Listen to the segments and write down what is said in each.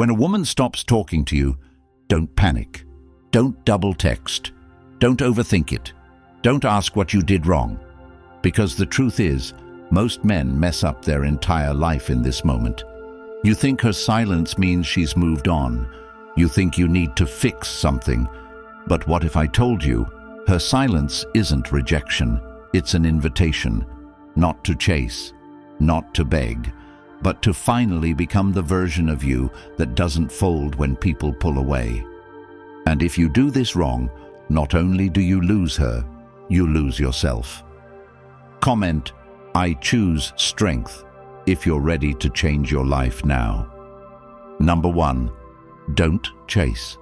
When a woman stops talking to you, don't panic. Don't double text. Don't overthink it. Don't ask what you did wrong. Because the truth is, most men mess up their entire life in this moment. You think her silence means she's moved on. You think you need to fix something. But what if I told you, her silence isn't rejection, it's an invitation, not to chase, not to beg, but to finally become the version of you that doesn't fold when people pull away. And if you do this wrong, not only do you lose her, you lose yourself. Comment, "I choose strength," if you're ready to change your life now. Number 1, don't chase.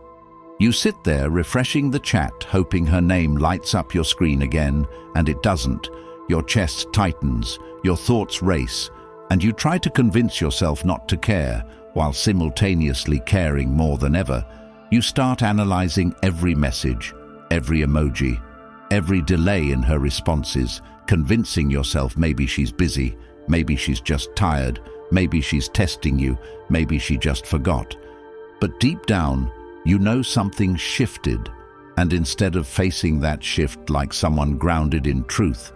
You sit there refreshing the chat, hoping her name lights up your screen again, and it doesn't. Your chest tightens, your thoughts race, and you try to convince yourself not to care, while simultaneously caring more than ever. You start analyzing every message, every emoji, every delay in her responses, convincing yourself maybe she's busy, maybe she's just tired, maybe she's testing you, maybe she just forgot. But deep down, you know something shifted, and instead of facing that shift like someone grounded in truth,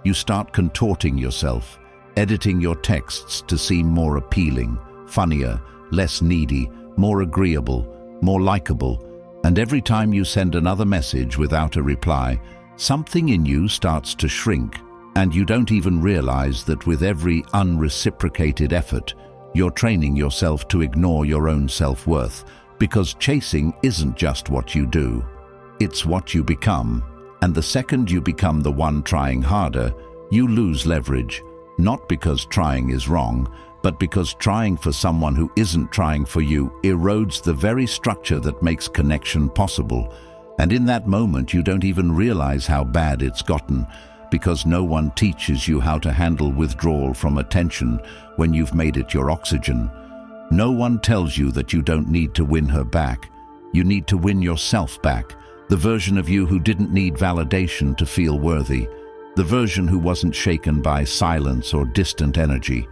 you start contorting yourself, editing your texts to seem more appealing, funnier, less needy, more agreeable, more likable, and every time you send another message without a reply, something in you starts to shrink, and you don't even realize that with every unreciprocated effort, you're training yourself to ignore your own self-worth, because chasing isn't just what you do, it's what you become. And the second you become the one trying harder, you lose leverage, not because trying is wrong, but because trying for someone who isn't trying for you erodes the very structure that makes connection possible. And in that moment, you don't even realize how bad it's gotten, because no one teaches you how to handle withdrawal from attention when you've made it your oxygen. No one tells you that you don't need to win her back. You need to win yourself back, the version of you who didn't need validation to feel worthy, the version who wasn't shaken by silence or distant energy,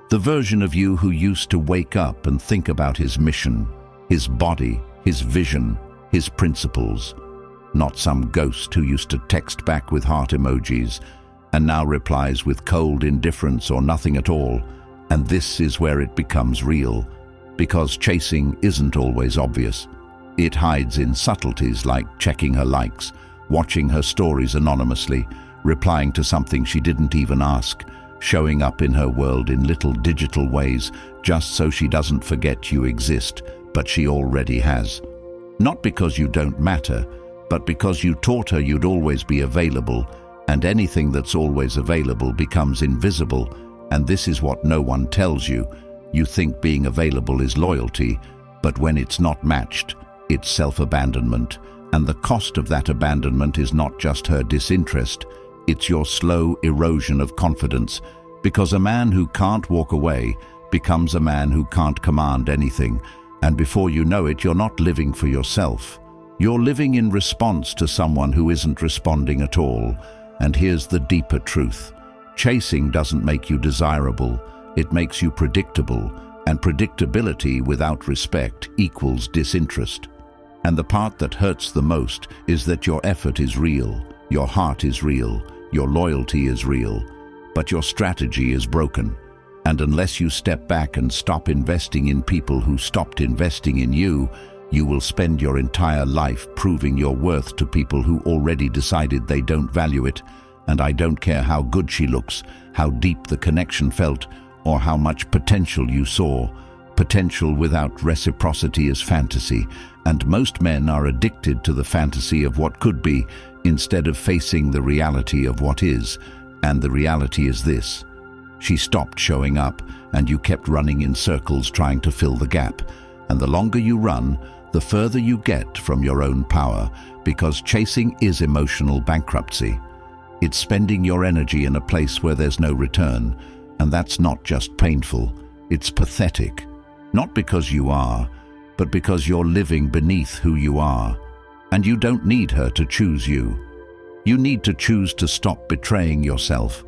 the version of you who used to wake up and think about his mission, his body, his vision, his principles, not some ghost who used to text back with heart emojis and now replies with cold indifference or nothing at all. And this is where it becomes real, because chasing isn't always obvious. It hides in subtleties like checking her likes, watching her stories anonymously, replying to something she didn't even ask, showing up in her world in little digital ways just so she doesn't forget you exist, but she already has. Not because you don't matter, but because you taught her you'd always be available, and anything that's always available becomes invisible. And this is what no one tells you. You think being available is loyalty, but when it's not matched, it's self-abandonment. And the cost of that abandonment is not just her disinterest, it's your slow erosion of confidence, because a man who can't walk away becomes a man who can't command anything, and before you know it, you're not living for yourself. You're living in response to someone who isn't responding at all. And here's the deeper truth. Chasing doesn't make you desirable, it makes you predictable, and predictability without respect equals disinterest. And the part that hurts the most is that your effort is real, your heart is real, your loyalty is real, but your strategy is broken. And unless you step back and stop investing in people who stopped investing in you, you will spend your entire life proving your worth to people who already decided they don't value it. And I don't care how good she looks, how deep the connection felt, or how much potential you saw. Potential without reciprocity is fantasy, and most men are addicted to the fantasy of what could be, instead of facing the reality of what is. And the reality is this. She stopped showing up, and you kept running in circles trying to fill the gap. And the longer you run, the further you get from your own power, because chasing is emotional bankruptcy. It's spending your energy in a place where there's no return, and that's not just painful, it's pathetic. Not because you are, but because you're living beneath who you are. And you don't need her to choose you. You need to choose to stop betraying yourself.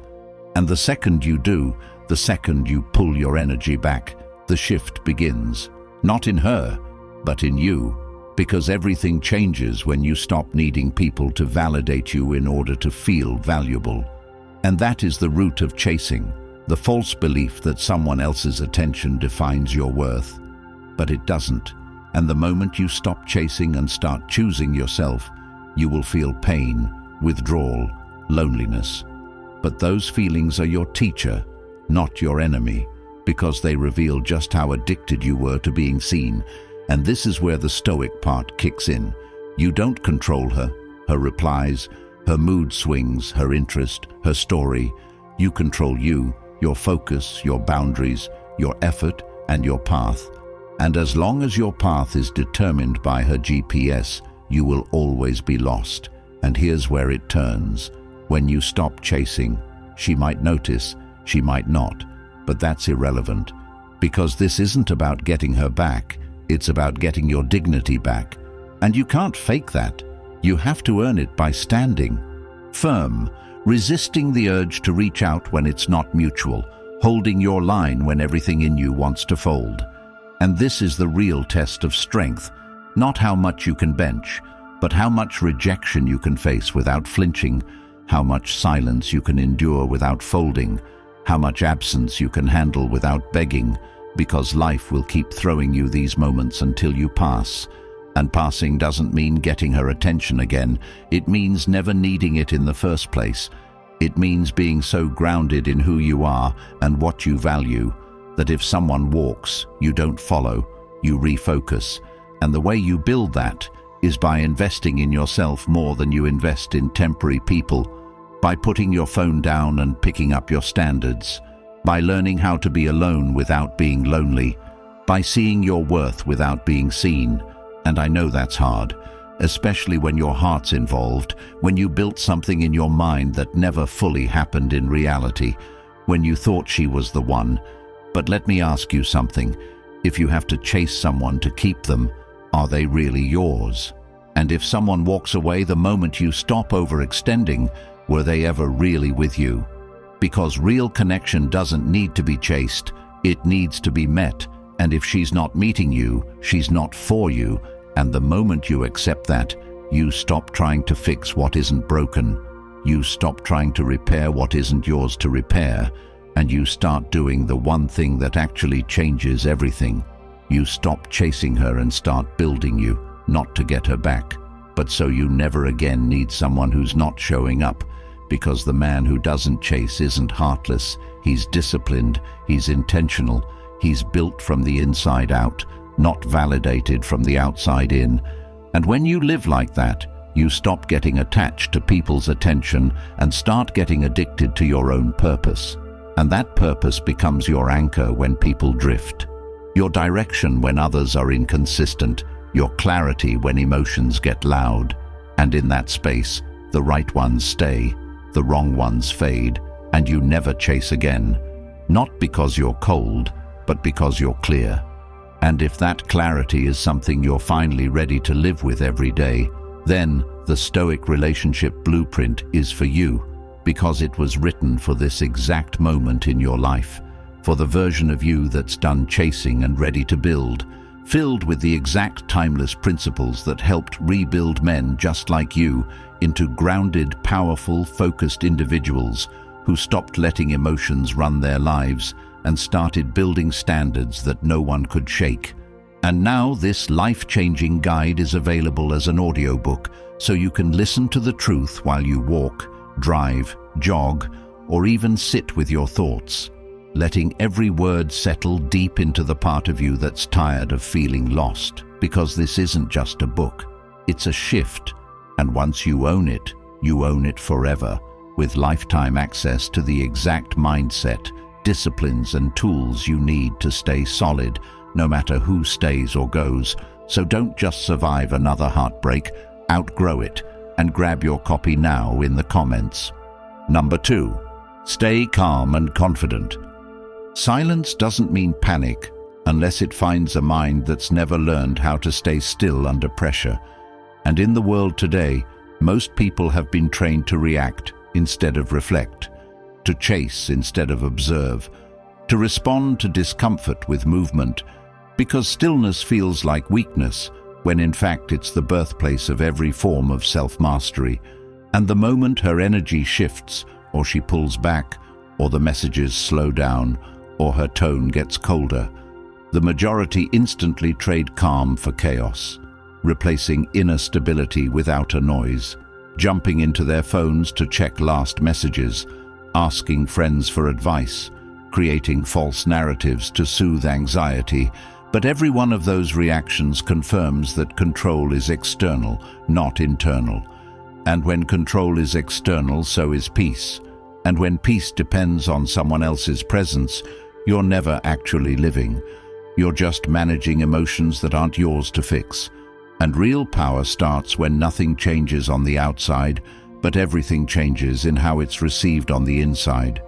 And the second you do, the second you pull your energy back, the shift begins. Not in her, but in you. Because everything changes when you stop needing people to validate you in order to feel valuable. And that is the root of chasing, the false belief that someone else's attention defines your worth. But it doesn't. And the moment you stop chasing and start choosing yourself, you will feel pain, withdrawal, loneliness. But those feelings are your teacher, not your enemy, because they reveal just how addicted you were to being seen. And this is where the Stoic part kicks in. You don't control her, her replies, her mood swings, her interest, her story. You control you, your focus, your boundaries, your effort, and your path. And as long as your path is determined by her GPS, you will always be lost. And here's where it turns. When you stop chasing, she might notice, she might not, but that's irrelevant. Because this isn't about getting her back, it's about getting your dignity back. And you can't fake that. You have to earn it by standing firm, resisting the urge to reach out when it's not mutual, holding your line when everything in you wants to fold. And this is the real test of strength, not how much you can bench, but how much rejection you can face without flinching, how much silence you can endure without folding, how much absence you can handle without begging, because life will keep throwing you these moments until you pass. And passing doesn't mean getting her attention again. It means never needing it in the first place. It means being so grounded in who you are and what you value that if someone walks, you don't follow, you refocus. And the way you build that is by investing in yourself more than you invest in temporary people, by putting your phone down and picking up your standards, by learning how to be alone without being lonely, by seeing your worth without being seen. And I know that's hard, especially when your heart's involved, when you built something in your mind that never fully happened in reality, when you thought she was the one. But let me ask you something. If you have to chase someone to keep them, are they really yours? And if someone walks away the moment you stop overextending, were they ever really with you? Because real connection doesn't need to be chased, it needs to be met. And if she's not meeting you, she's not for you. And the moment you accept that, you stop trying to fix what isn't broken. You stop trying to repair what isn't yours to repair. And you start doing the one thing that actually changes everything. You stop chasing her and start building you, not to get her back, but so you never again need someone who's not showing up. Because the man who doesn't chase isn't heartless, he's disciplined, he's intentional, he's built from the inside out, not validated from the outside in. And when you live like that, you stop getting attached to people's attention and start getting addicted to your own purpose. And that purpose becomes your anchor when people drift, your direction when others are inconsistent, your clarity when emotions get loud. And in that space, the right ones stay, the wrong ones fade, and you never chase again. Not because you're cold, but because you're clear. And if that clarity is something you're finally ready to live with every day, then the Stoic relationship blueprint is for you, because it was written for this exact moment in your life, for the version of you that's done chasing and ready to build, filled with the exact timeless principles that helped rebuild men just like you into grounded, powerful, focused individuals who stopped letting emotions run their lives and started building standards that no one could shake. And now this life-changing guide is available as an audiobook, so you can listen to the truth while you walk, drive, jog, or even sit with your thoughts, letting every word settle deep into the part of you that's tired of feeling lost. Because this isn't just a book, it's a shift. And once you own it forever, with lifetime access to the exact mindset, disciplines and tools you need to stay solid, no matter who stays or goes. So don't just survive another heartbreak, outgrow it, and grab your copy now in the comments. Number 2, stay calm and confident. Silence doesn't mean panic, unless it finds a mind that's never learned how to stay still under pressure. And in the world today, most people have been trained to react instead of reflect, to chase instead of observe, to respond to discomfort with movement, Because stillness feels like weakness, when in fact it's the birthplace of every form of self-mastery. And the moment her energy shifts, or she pulls back, or the messages slow down, or her tone gets colder, the majority instantly trade calm for chaos, replacing inner stability with outer noise, jumping into their phones to check last messages, asking friends for advice, creating false narratives to soothe anxiety. But every one of those reactions confirms that control is external, not internal. And when control is external, so is peace. And when peace depends on someone else's presence, you're never actually living. You're just managing emotions that aren't yours to fix. And real power starts when nothing changes on the outside, but everything changes in how it's received on the inside.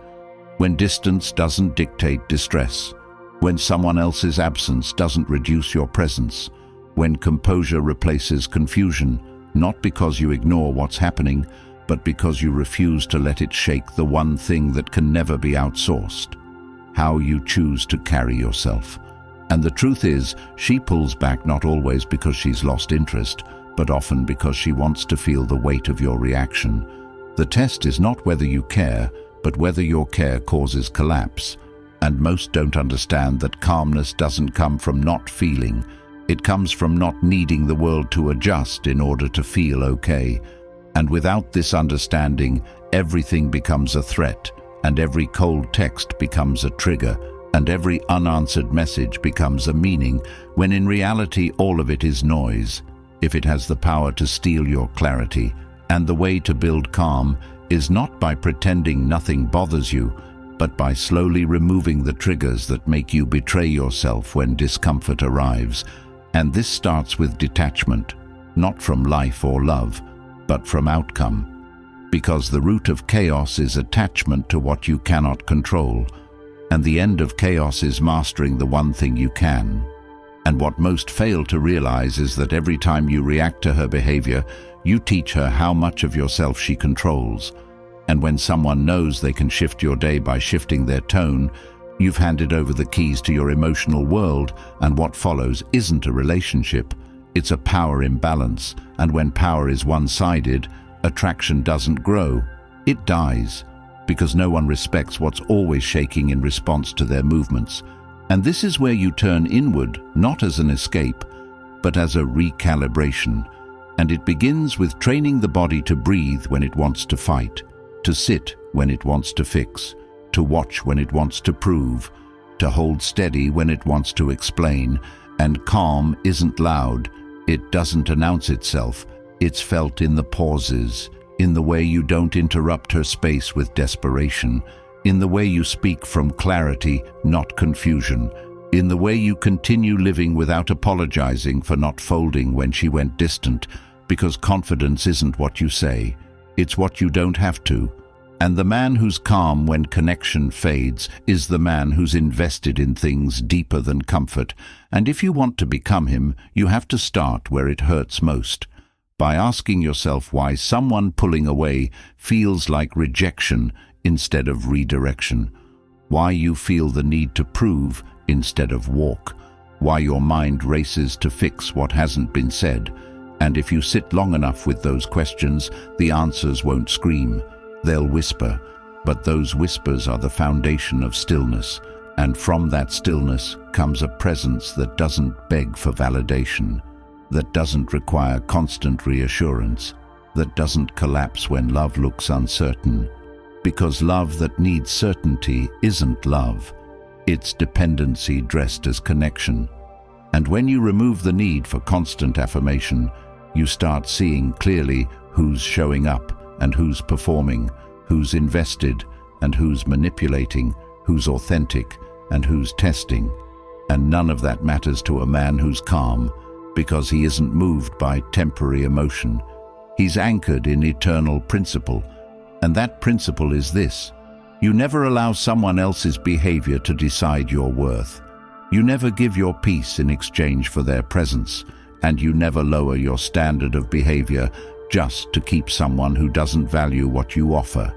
When distance doesn't dictate distress. When someone else's absence doesn't reduce your presence. When composure replaces confusion, not because you ignore what's happening, but because you refuse to let it shake the one thing that can never be outsourced: how you choose to carry yourself. And the truth is, she pulls back not always because she's lost interest, but often because she wants to feel the weight of your reaction. The test is not whether you care, but whether your care causes collapse. And most don't understand that calmness doesn't come from not feeling. It comes from not needing the world to adjust in order to feel okay. And without this understanding, everything becomes a threat, and every cold text becomes a trigger, and every unanswered message becomes a meaning, when in reality all of it is noise, if it has the power to steal your clarity. And the way to build calm is not by pretending nothing bothers you, but by slowly removing the triggers that make you betray yourself when discomfort arrives. And this starts with detachment, not from life or love, but from outcome. Because the root of chaos is attachment to what you cannot control, and the end of chaos is mastering the one thing you can. And what most fail to realize is that every time you react to her behavior, you teach her how much of yourself she controls. And when someone knows they can shift your day by shifting their tone, you've handed over the keys to your emotional world, and what follows isn't a relationship, it's a power imbalance. And when power is one-sided, attraction doesn't grow, it dies, because no one respects what's always shaking in response to their movements. And this is where you turn inward, not as an escape, but as a recalibration. And it begins with training the body to breathe when it wants to fight, to sit when it wants to fix, to watch when it wants to prove, to hold steady when it wants to explain. And calm isn't loud, it doesn't announce itself, it's felt in the pauses, in the way you don't interrupt her space with desperation, in the way you speak from clarity, not confusion, in the way you continue living without apologizing for not folding when she went distant, because confidence isn't what you say, it's what you don't have to. And the man who's calm when connection fades is the man who's invested in things deeper than comfort. And if you want to become him, you have to start where it hurts most, by asking yourself why someone pulling away feels like rejection instead of redirection, why you feel the need to prove instead of walk, why your mind races to fix what hasn't been said. And if you sit long enough with those questions, the answers won't scream, they'll whisper. But those whispers are the foundation of stillness, and from that stillness comes a presence that doesn't beg for validation, that doesn't require constant reassurance, that doesn't collapse when love looks uncertain. Because love that needs certainty isn't love, it's dependency dressed as connection. And when you remove the need for constant affirmation, you start seeing clearly who's showing up and who's performing, who's invested and who's manipulating, who's authentic and who's testing. And none of that matters to a man who's calm, because he isn't moved by temporary emotion. He's anchored in eternal principle, and that principle is this: you never allow someone else's behavior to decide your worth. You never give your peace in exchange for their presence, and you never lower your standard of behavior just to keep someone who doesn't value what you offer.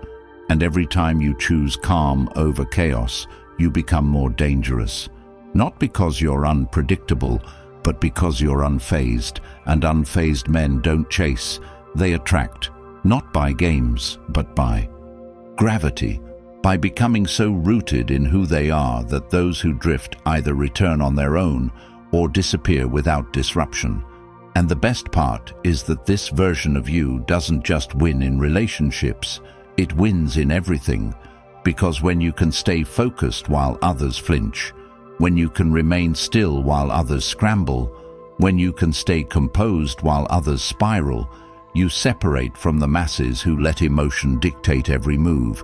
And every time you choose calm over chaos, you become more dangerous. Not because you're unpredictable, but because you're unfazed, and unfazed men don't chase, they attract, not by games, but by gravity, by becoming so rooted in who they are that those who drift either return on their own or disappear without disruption. And the best part is that this version of you doesn't just win in relationships, it wins in everything, because when you can stay focused while others flinch, when you can remain still while others scramble, when you can stay composed while others spiral, you separate from the masses who let emotion dictate every move.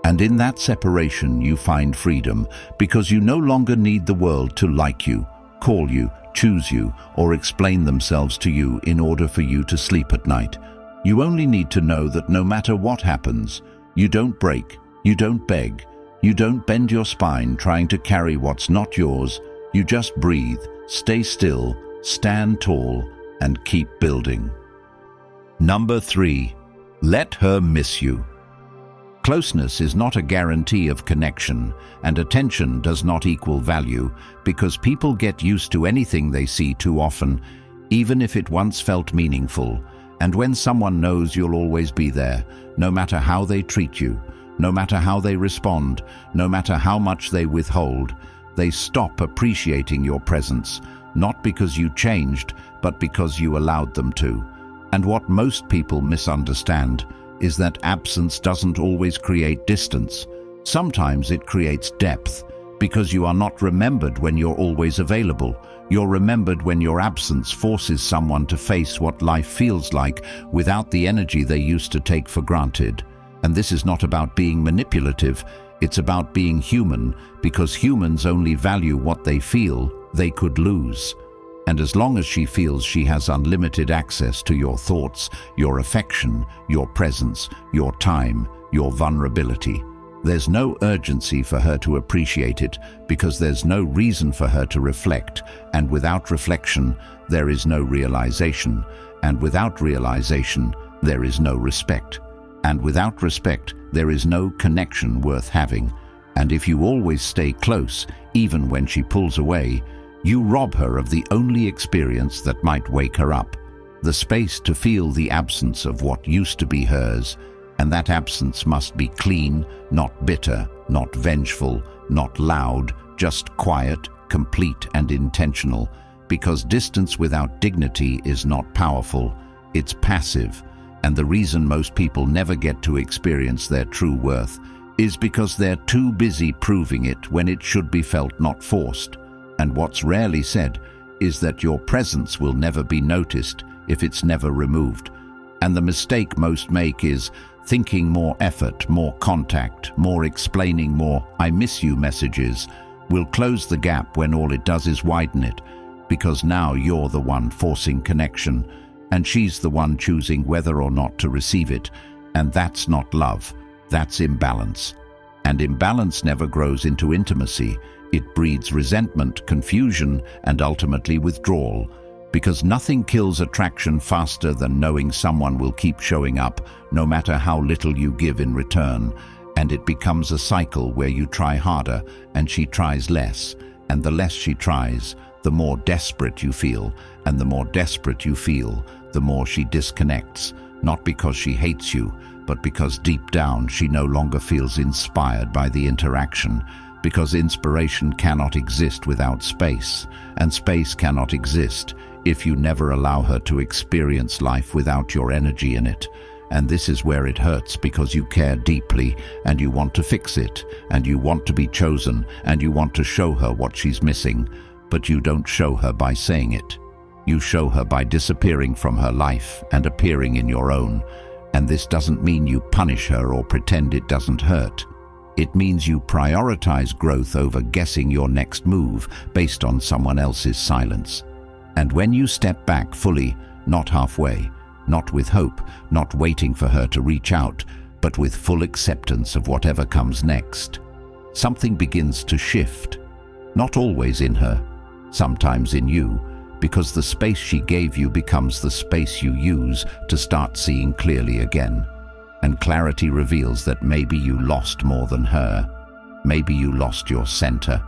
And in that separation you find freedom, because you no longer need the world to like you, call you, choose you, or explain themselves to you in order for you to sleep at night. You only need to know that no matter what happens, you don't break, you don't beg, you don't bend your spine trying to carry what's not yours. You just breathe, stay still, stand tall, and keep building. Number 3. Let her miss you. Closeness is not a guarantee of connection, and attention does not equal value, because people get used to anything they see too often, even if it once felt meaningful. And when someone knows you'll always be there, no matter how they treat you, no matter how they respond, no matter how much they withhold, they stop appreciating your presence, not because you changed, but because you allowed them to. And what most people misunderstand is that absence doesn't always create distance. Sometimes it creates depth, because you are not remembered when you're always available. You're remembered when your absence forces someone to face what life feels like without the energy they used to take for granted. And this is not about being manipulative, it's about being human, because humans only value what they feel they could lose. And as long as she feels she has unlimited access to your thoughts, your affection, your presence, your time, your vulnerability, there's no urgency for her to appreciate it, because there's no reason for her to reflect, and without reflection, there is no realization, and without realization, there is no respect, and without respect, there is no connection worth having. And if you always stay close, even when she pulls away, you rob her of the only experience that might wake her up, the space to feel the absence of what used to be hers. And that absence must be clean, not bitter, not vengeful, not loud, just quiet, complete and intentional, because distance without dignity is not powerful, it's passive. And the reason most people never get to experience their true worth is because they're too busy proving it when it should be felt, not forced. And what's rarely said is that your presence will never be noticed if it's never removed. And the mistake most make is thinking more effort, more contact, more explaining, more "I miss you" messages will close the gap, when all it does is widen it, because now you're the one forcing connection, and she's the one choosing whether or not to receive it. And that's not love, that's imbalance. And imbalance never grows into intimacy. It breeds resentment, confusion, and ultimately withdrawal, because nothing kills attraction faster than knowing someone will keep showing up, no matter how little you give in return. And it becomes a cycle where you try harder and she tries less, and the less she tries, the more desperate you feel, and the more desperate you feel, the more she disconnects, not because she hates you, but because deep down she no longer feels inspired by the interaction, because inspiration cannot exist without space, and space cannot exist if you never allow her to experience life without your energy in it. And this is where it hurts, because you care deeply, and you want to fix it, and you want to be chosen, and you want to show her what she's missing, but you don't show her by saying it. You show her by disappearing from her life and appearing in your own. And this doesn't mean you punish her or pretend it doesn't hurt. It means you prioritize growth over guessing your next move based on someone else's silence. And when you step back fully, not halfway, not with hope, not waiting for her to reach out, but with full acceptance of whatever comes next, something begins to shift. Not always in her, sometimes in you, because the space she gave you becomes the space you use to start seeing clearly again. And clarity reveals that maybe you lost more than her. Maybe you lost your center.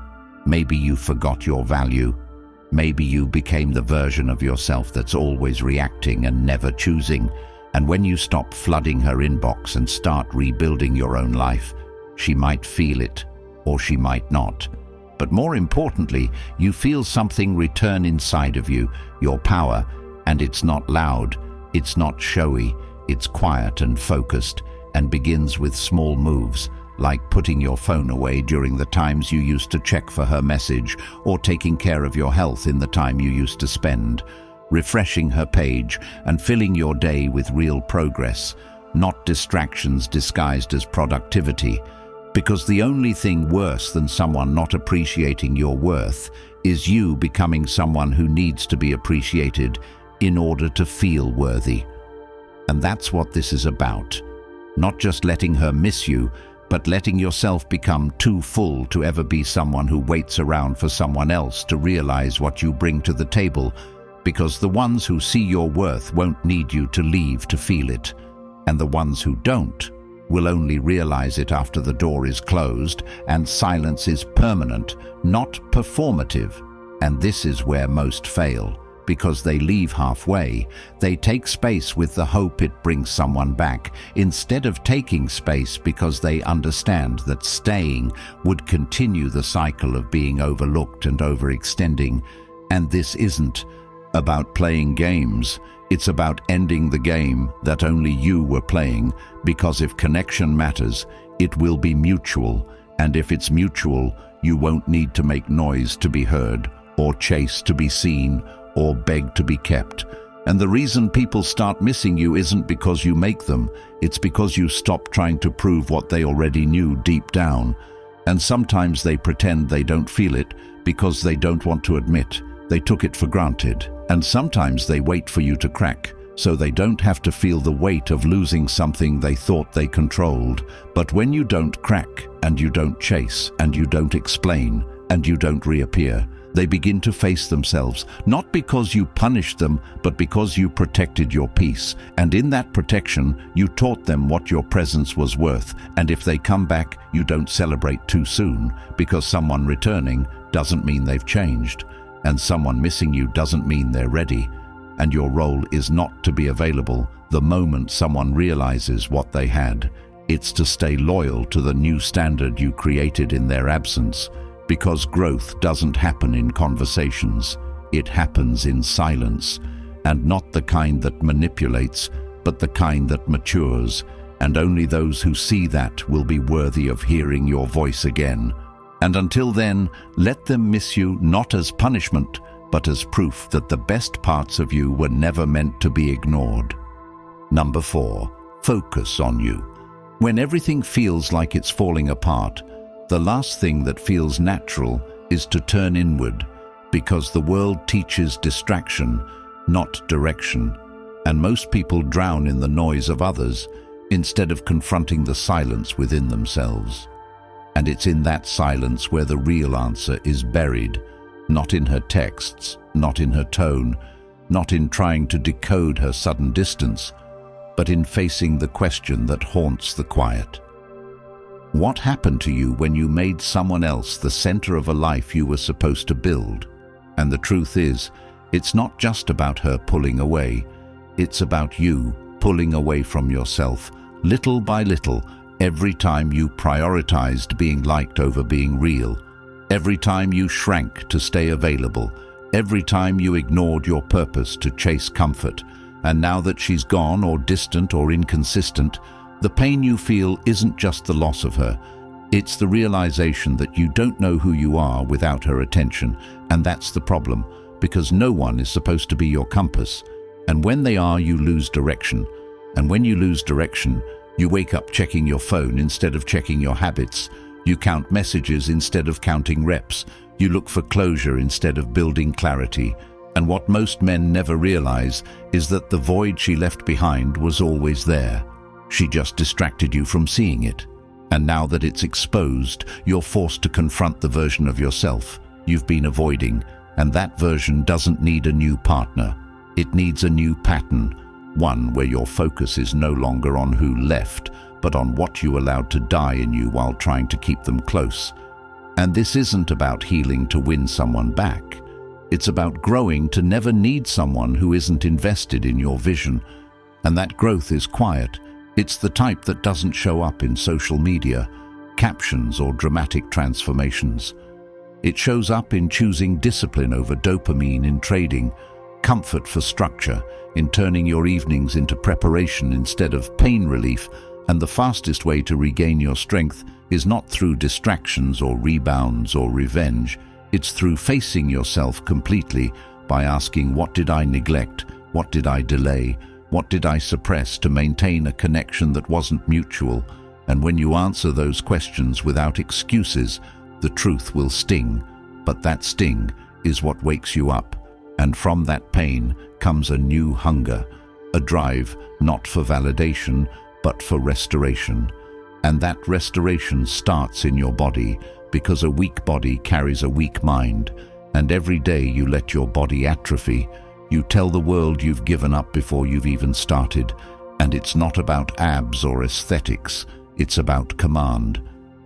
Maybe you forgot your value. Maybe you became the version of yourself that's always reacting and never choosing. And when you stop flooding her inbox and start rebuilding your own life, she might feel it, or she might not. But more importantly, you feel something return inside of you, your power, and it's not loud, it's not showy, it's quiet and focused, and begins with small moves, like putting your phone away during the times you used to check for her message, or taking care of your health in the time you used to spend, refreshing her page and filling your day with real progress, not distractions disguised as productivity. Because the only thing worse than someone not appreciating your worth is you becoming someone who needs to be appreciated in order to feel worthy. And that's what this is about. Not just letting her miss you, but letting yourself become too full to ever be someone who waits around for someone else to realize what you bring to the table, because the ones who see your worth won't need you to leave to feel it, and the ones who don't will only realize it after the door is closed and silence is permanent, not performative. And this is where most fail, because they leave halfway. They take space with the hope it brings someone back, instead of taking space because they understand that staying would continue the cycle of being overlooked and overextending. And this isn't about playing games. It's about ending the game that only you were playing, because if connection matters, it will be mutual, and if it's mutual, you won't need to make noise to be heard, or chase to be seen, or beg to be kept. And the reason people start missing you isn't because you make them, it's because you stop trying to prove what they already knew deep down. And sometimes they pretend they don't feel it because they don't want to admit they took it for granted. And sometimes they wait for you to crack, so they don't have to feel the weight of losing something they thought they controlled. But when you don't crack, and you don't chase, and you don't explain, and you don't reappear, they begin to face themselves, not because you punished them, but because you protected your peace. And in that protection, you taught them what your presence was worth. And if they come back, you don't celebrate too soon, because someone returning doesn't mean they've changed. And someone missing you doesn't mean they're ready. And your role is not to be available the moment someone realizes what they had. It's to stay loyal to the new standard you created in their absence, because growth doesn't happen in conversations. It happens in silence, and not the kind that manipulates, but the kind that matures. And only those who see that will be worthy of hearing your voice again. And until then, let them miss you not as punishment, but as proof that the best parts of you were never meant to be ignored. Number 4, focus on you. When everything feels like it's falling apart, the last thing that feels natural is to turn inward, because the world teaches distraction, not direction. And most people drown in the noise of others, instead of confronting the silence within themselves. And it's in that silence where the real answer is buried, not in her texts, not in her tone, not in trying to decode her sudden distance, but in facing the question that haunts the quiet. What happened to you when you made someone else the center of a life you were supposed to build? And the truth is, it's not just about her pulling away, it's about you pulling away from yourself, little by little, every time you prioritized being liked over being real, every time you shrank to stay available, every time you ignored your purpose to chase comfort. And now that she's gone, or distant or inconsistent, the pain you feel isn't just the loss of her, it's the realization that you don't know who you are without her attention. And that's the problem, because no one is supposed to be your compass. And when they are, you lose direction. And when you lose direction, you wake up checking your phone instead of checking your habits. You count messages instead of counting reps. You look for closure instead of building clarity. And what most men never realize is that the void she left behind was always there. She just distracted you from seeing it. And now that it's exposed, you're forced to confront the version of yourself you've been avoiding. And that version doesn't need a new partner. It needs a new pattern. One where your focus is no longer on who left, but on what you allowed to die in you while trying to keep them close. And this isn't about healing to win someone back. It's about growing to never need someone who isn't invested in your vision. And that growth is quiet. It's the type that doesn't show up in social media, captions or dramatic transformations. It shows up in choosing discipline over dopamine in trading, comfort for structure, in turning your evenings into preparation instead of pain relief. And the fastest way to regain your strength is not through distractions or rebounds or revenge. It's through facing yourself completely by asking, what did I neglect? What did I delay? What did I suppress to maintain a connection that wasn't mutual? And when you answer those questions without excuses, the truth will sting. But that sting is what wakes you up. And from that pain comes a new hunger, a drive not for validation, but for restoration. And that restoration starts in your body, because a weak body carries a weak mind. And every day you let your body atrophy, you tell the world you've given up before you've even started. And it's not about abs or aesthetics, it's about command.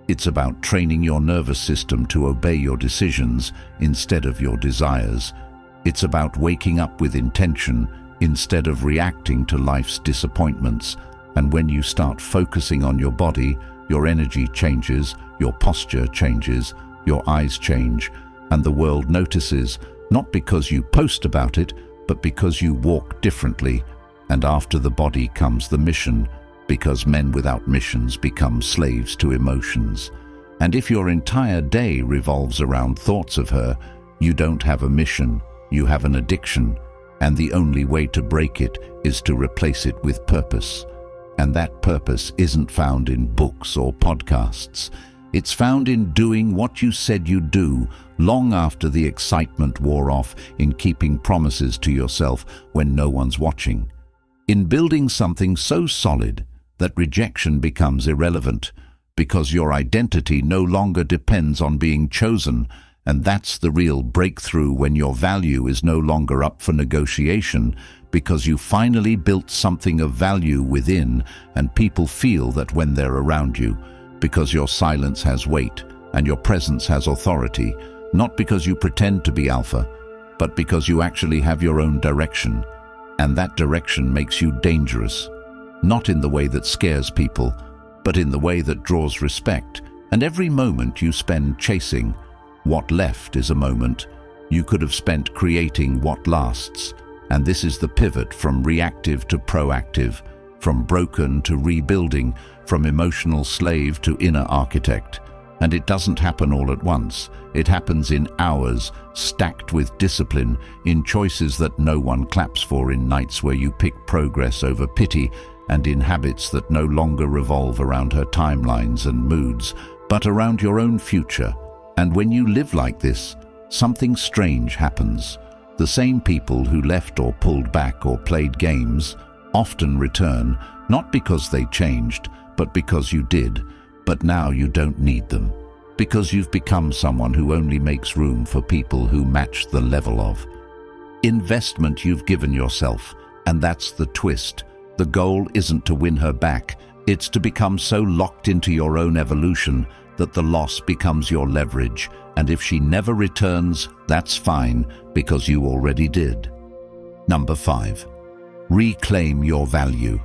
It's about training your nervous system to obey your decisions instead of your desires. It's about waking up with intention instead of reacting to life's disappointments. And when you start focusing on your body, your energy changes, your posture changes, your eyes change, and the world notices, not because you post about it, but because you walk differently. And after the body comes the mission, because men without missions become slaves to emotions. And if your entire day revolves around thoughts of her, you don't have a mission, you have an addiction. And the only way to break it is to replace it with purpose. And that purpose isn't found in books or podcasts. It's found in doing what you said you'd do long after the excitement wore off, in keeping promises to yourself when no one's watching. In building something so solid that rejection becomes irrelevant, because your identity no longer depends on being chosen. And that's the real breakthrough, when your value is no longer up for negotiation, because you finally built something of value within, and people feel that when they're around you, because your silence has weight and your presence has authority, not because you pretend to be alpha, but because you actually have your own direction. And that direction makes you dangerous, not in the way that scares people, but in the way that draws respect. And every moment you spend chasing what left is a moment you could have spent creating what lasts. And this is the pivot from reactive to proactive, from broken to rebuilding, from emotional slave to inner architect. And it doesn't happen all at once. It happens in hours, stacked with discipline, in choices that no one claps for, in nights where you pick progress over pity, and in habits that no longer revolve around her timelines and moods, but around your own future. And when you live like this, something strange happens. The same people who left or pulled back or played games often return, not because they changed, but because you did. But now you don't need them, because you've become someone who only makes room for people who match the level of investment you've given yourself. And that's the twist. The goal isn't to win her back, it's to become so locked into your own evolution that the loss becomes your leverage. And if she never returns, that's fine, because you already did. Number 5. Reclaim your value.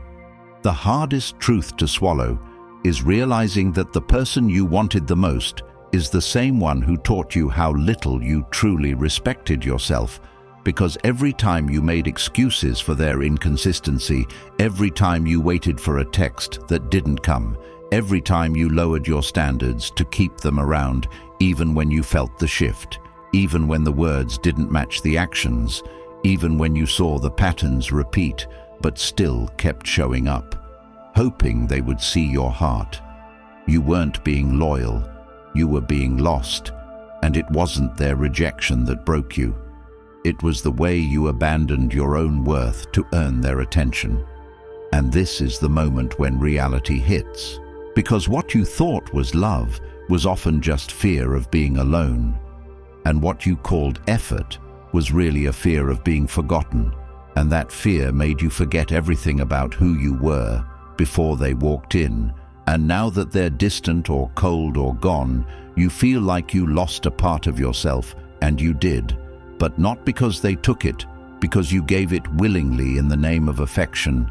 The hardest truth to swallow is realizing that the person you wanted the most is the same one who taught you how little you truly respected yourself. Because every time you made excuses for their inconsistency, every time you waited for a text that didn't come, every time you lowered your standards to keep them around, even when you felt the shift, even when the words didn't match the actions, even when you saw the patterns repeat, but still kept showing up, hoping they would see your heart. You weren't being loyal, you were being lost, and it wasn't their rejection that broke you. It was the way you abandoned your own worth to earn their attention. And this is the moment when reality hits. Because what you thought was love was often just fear of being alone. And what you called effort was really a fear of being forgotten. And that fear made you forget everything about who you were before they walked in. And now that they're distant or cold or gone, You feel like you lost a part of yourself, and you did, but not because they took it, because you gave it willingly in the name of affection.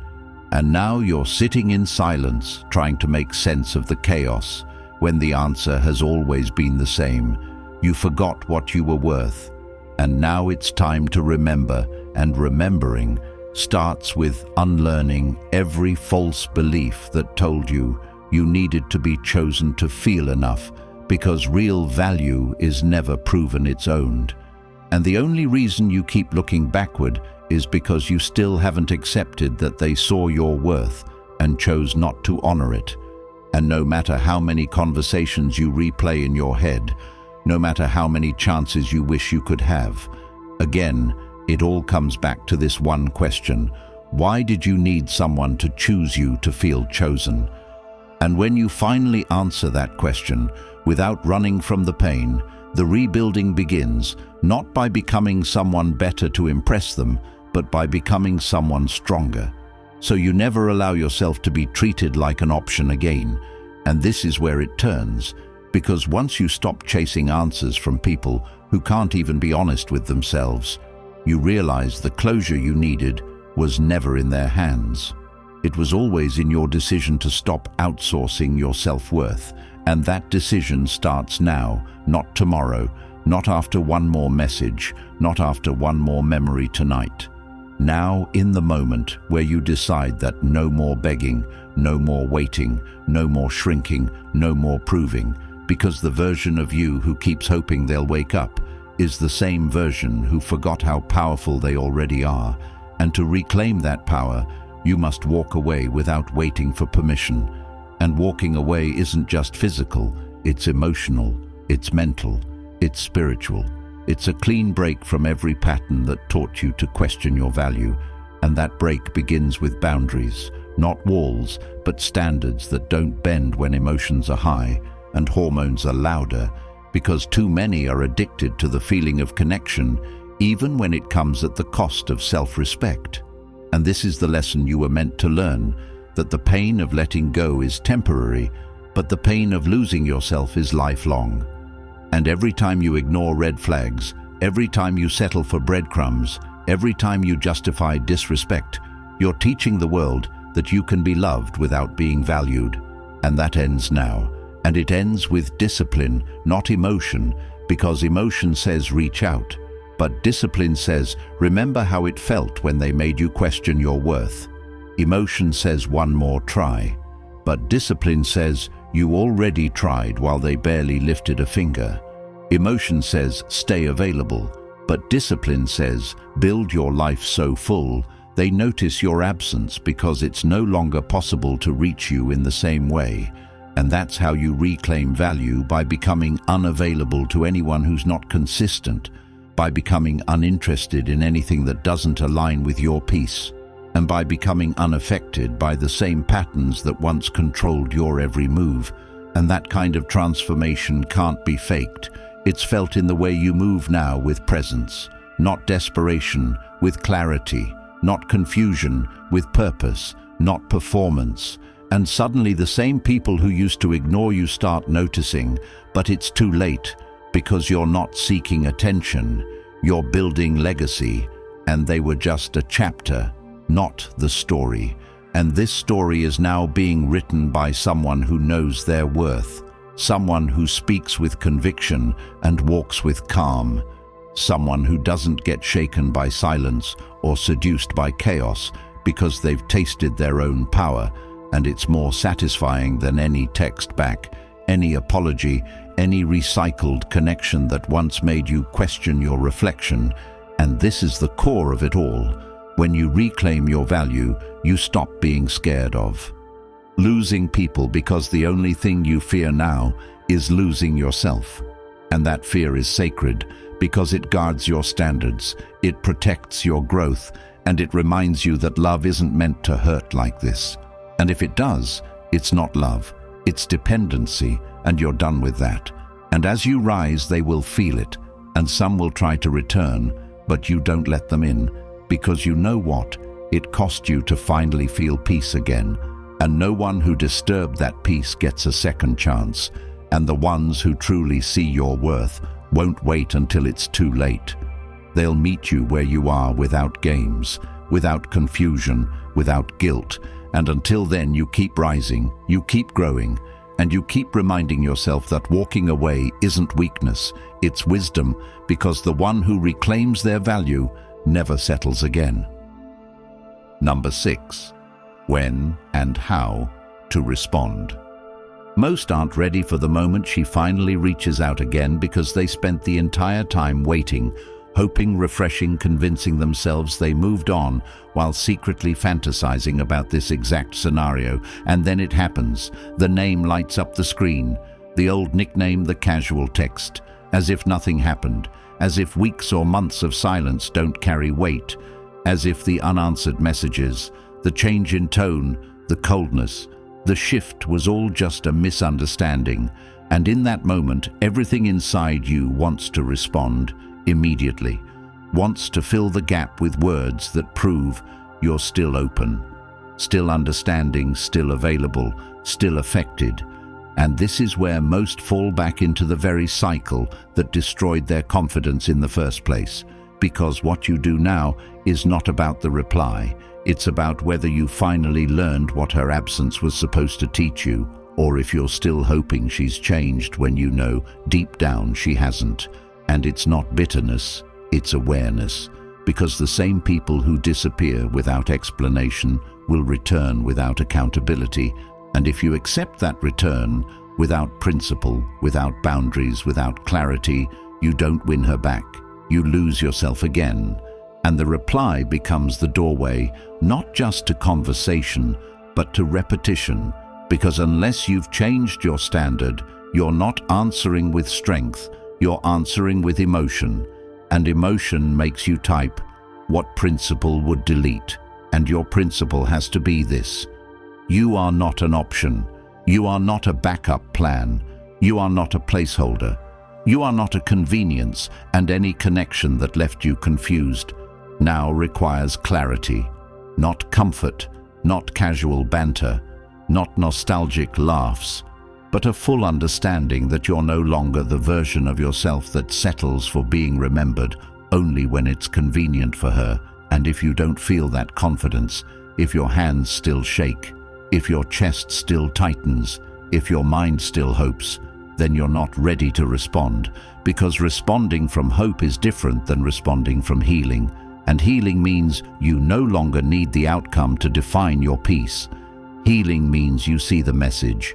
And now you're sitting in silence, trying to make sense of the chaos, when the answer has always been the same. You forgot what you were worth. And now it's time to remember, and remembering starts with unlearning every false belief that told you you needed to be chosen to feel enough, because real value is never proven it's owned. And the only reason you keep looking backward is because you still haven't accepted that they saw your worth and chose not to honor it. And no matter how many conversations you replay in your head, no matter how many chances you wish you could have, again, it all comes back to this one question: why did you need someone to choose you to feel chosen? And when you finally answer that question, without running from the pain, the rebuilding begins, not by becoming someone better to impress them, but by becoming someone stronger. So you never allow yourself to be treated like an option again. And this is where it turns, because once you stop chasing answers from people who can't even be honest with themselves, you realize the closure you needed was never in their hands. It was always in your decision to stop outsourcing your self-worth, and that decision starts now, not tomorrow, not after one more message, not after one more memory tonight. Now, in the moment where you decide that no more begging, no more waiting, no more shrinking, no more proving, because the version of you who keeps hoping they'll wake up is the same version who forgot how powerful they already are. And to reclaim that power, you must walk away without waiting for permission. And walking away isn't just physical, it's emotional, it's mental, it's spiritual. It's a clean break from every pattern that taught you to question your value. And that break begins with boundaries, not walls, but standards that don't bend when emotions are high and hormones are louder, because too many are addicted to the feeling of connection, even when it comes at the cost of self-respect. And this is the lesson you were meant to learn, that the pain of letting go is temporary, but the pain of losing yourself is lifelong. And every time you ignore red flags, every time you settle for breadcrumbs, every time you justify disrespect, you're teaching the world that you can be loved without being valued. And that ends now. And it ends with discipline, not emotion, because emotion says reach out. But discipline says, remember how it felt when they made you question your worth. Emotion says one more try. But discipline says, you already tried while they barely lifted a finger. Emotion says, stay available. But discipline says, build your life so full, they notice your absence because it's no longer possible to reach you in the same way. And that's how you reclaim value, by becoming unavailable to anyone who's not consistent, by becoming uninterested in anything that doesn't align with your peace, and by becoming unaffected by the same patterns that once controlled your every move. And that kind of transformation can't be faked. It's felt in the way you move now, with presence, not desperation, with clarity, not confusion, with purpose, not performance. And suddenly the same people who used to ignore you start noticing, but it's too late, because you're not seeking attention, you're building legacy, and they were just a chapter, not the story. And this story is now being written by someone who knows their worth, someone who speaks with conviction and walks with calm, someone who doesn't get shaken by silence or seduced by chaos, because they've tasted their own power. And it's more satisfying than any text back, any apology, any recycled connection that once made you question your reflection. And this is the core of it all. When you reclaim your value, you stop being scared of losing people, because the only thing you fear now is losing yourself. And that fear is sacred, because it guards your standards, it protects your growth, and it reminds you that love isn't meant to hurt like this. And if it does, it's not love, it's dependency, and you're done with that. And as you rise, they will feel it, and some will try to return, but you don't let them in, because you know what? It cost you to finally feel peace again, and no one who disturbed that peace gets a second chance. And the ones who truly see your worth won't wait until it's too late. They'll meet you where you are without games, without confusion, without guilt. And until then, you keep rising, you keep growing, and you keep reminding yourself that walking away isn't weakness, it's wisdom, because the one who reclaims their value never settles again. Number 6. When and how to respond. Most aren't ready for the moment she finally reaches out again because they spent the entire time waiting, hoping, refreshing, convincing themselves they moved on while secretly fantasizing about this exact scenario. And then it happens. The name lights up the screen, the old nickname, the casual text, as if nothing happened, as if weeks or months of silence don't carry weight, as if the unanswered messages, the change in tone, the coldness, the shift was all just a misunderstanding. And in that moment, everything inside you wants to respond immediately, wants to fill the gap with words that prove you're still open, still understanding, still available, still affected. And this is where most fall back into the very cycle that destroyed their confidence in the first place. Because what you do now is not about the reply. It's about whether you finally learned what her absence was supposed to teach you, or if you're still hoping she's changed when you know deep down she hasn't. And it's not bitterness, it's awareness. Because the same people who disappear without explanation will return without accountability. And if you accept that return without principle, without boundaries, without clarity, you don't win her back. You lose yourself again. And the reply becomes the doorway, not just to conversation, but to repetition. Because unless you've changed your standard, you're not answering with strength, you're answering with emotion. And emotion makes you type what principle would delete. And your principle has to be this: you are not an option. You are not a backup plan. You are not a placeholder. You are not a convenience, and any connection that left you confused now requires clarity, not comfort, not casual banter, not nostalgic laughs, but a full understanding that you're no longer the version of yourself that settles for being remembered only when it's convenient for her. And if you don't feel that confidence, if your hands still shake, if your chest still tightens, if your mind still hopes, then you're not ready to respond, because responding from hope is different than responding from healing. And healing means you no longer need the outcome to define your peace. Healing means you see the message.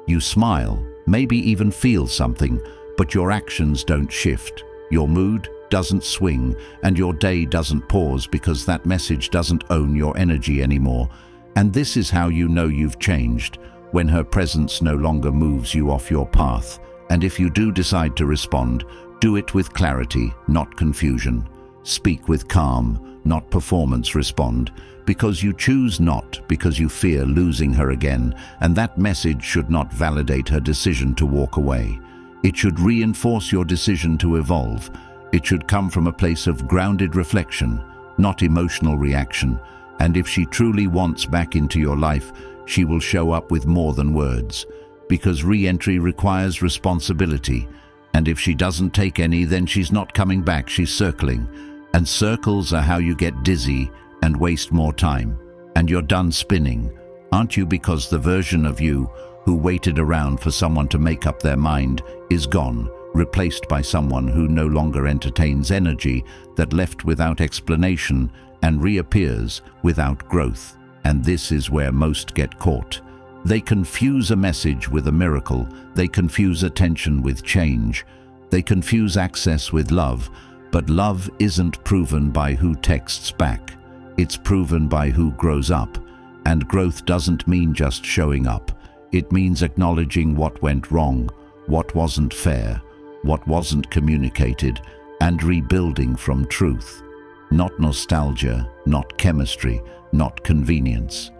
You smile, maybe even feel something, but your actions don't shift. Your mood doesn't swing, and your day doesn't pause because that message doesn't own your energy anymore. And this is how you know you've changed, when her presence no longer moves you off your path. And if you do decide to respond, do it with clarity, not confusion. Speak with calm, not performance. Respond because you choose, not because you fear losing her again. And that message should not validate her decision to walk away. It should reinforce your decision to evolve. It should come from a place of grounded reflection, not emotional reaction. And if she truly wants back into your life, she will show up with more than words, because re-entry requires responsibility. And if she doesn't take any, then she's not coming back, she's circling. And circles are how you get dizzy and waste more time. And you're done spinning, aren't you? Because the version of you who waited around for someone to make up their mind is gone, replaced by someone who no longer entertains energy that left without explanation and reappears without growth. And this is where most get caught. They confuse a message with a miracle. They confuse attention with change. They confuse access with love. But love isn't proven by who texts back. It's proven by who grows up. And growth doesn't mean just showing up. It means acknowledging what went wrong, what wasn't fair, what wasn't communicated, and rebuilding from truth. Not nostalgia, not chemistry, not convenience.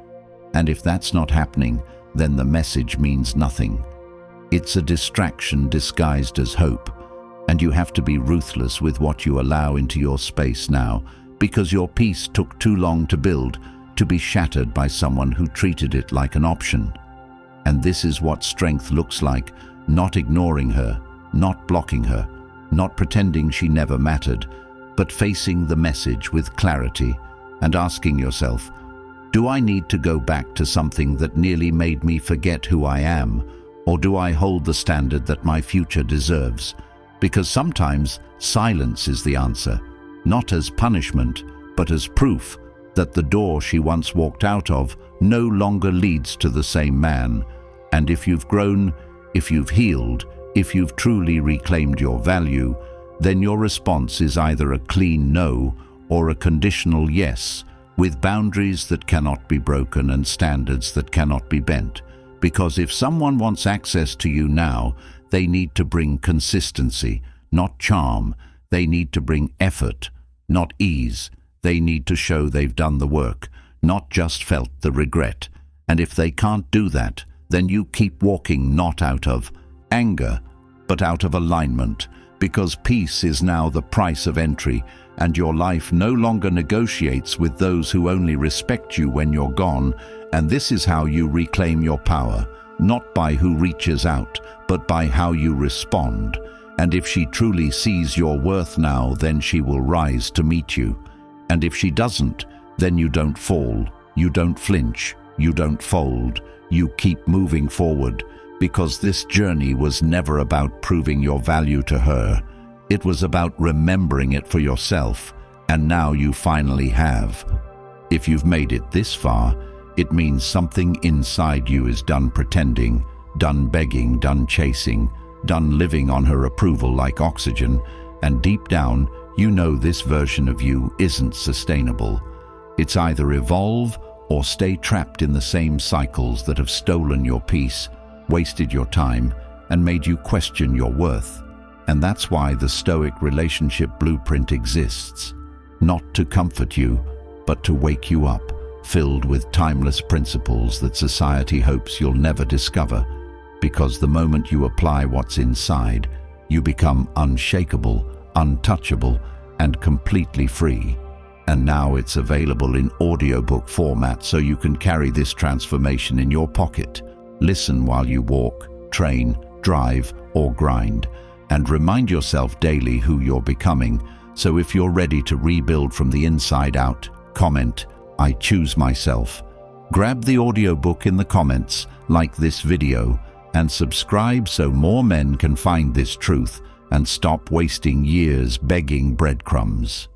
And if that's not happening, then the message means nothing. It's a distraction disguised as hope. And you have to be ruthless with what you allow into your space now, because your peace took too long to build, to be shattered by someone who treated it like an option. And this is what strength looks like, not ignoring her, not blocking her, not pretending she never mattered, but facing the message with clarity and asking yourself, do I need to go back to something that nearly made me forget who I am, or do I hold the standard that my future deserves? Because sometimes silence is the answer, not as punishment, but as proof that the door she once walked out of no longer leads to the same man. And if you've grown, if you've healed, if you've truly reclaimed your value, then your response is either a clean no or a conditional yes, with boundaries that cannot be broken and standards that cannot be bent. Because if someone wants access to you now, they need to bring consistency, not charm. They need to bring effort, not ease. They need to show they've done the work, not just felt the regret. And if they can't do that, then you keep walking not out of anger, but out of alignment, because peace is now the price of entry, and your life no longer negotiates with those who only respect you when you're gone. And this is how you reclaim your power, not by who reaches out, but by how you respond. And if she truly sees your worth now, then she will rise to meet you. And if she doesn't, then you don't fall, you don't flinch, you don't fold, you keep moving forward, because this journey was never about proving your value to her. It was about remembering it for yourself, and now you finally have. If you've made it this far, it means something inside you is done pretending, done begging, done chasing, done living on her approval like oxygen, and deep down, you know this version of you isn't sustainable. It's either evolve or stay trapped in the same cycles that have stolen your peace, wasted your time, and made you question your worth. And that's why the Stoic relationship blueprint exists. Not to comfort you, but to wake you up, filled with timeless principles that society hopes you'll never discover. Because the moment you apply what's inside, you become unshakable, untouchable, and completely free. And now it's available in audiobook format, so you can carry this transformation in your pocket. Listen while you walk, train, drive, or grind, and remind yourself daily who you're becoming. So if you're ready to rebuild from the inside out, comment, "I choose myself." Grab the audiobook in the comments, like this video, and subscribe so more men can find this truth and stop wasting years begging breadcrumbs.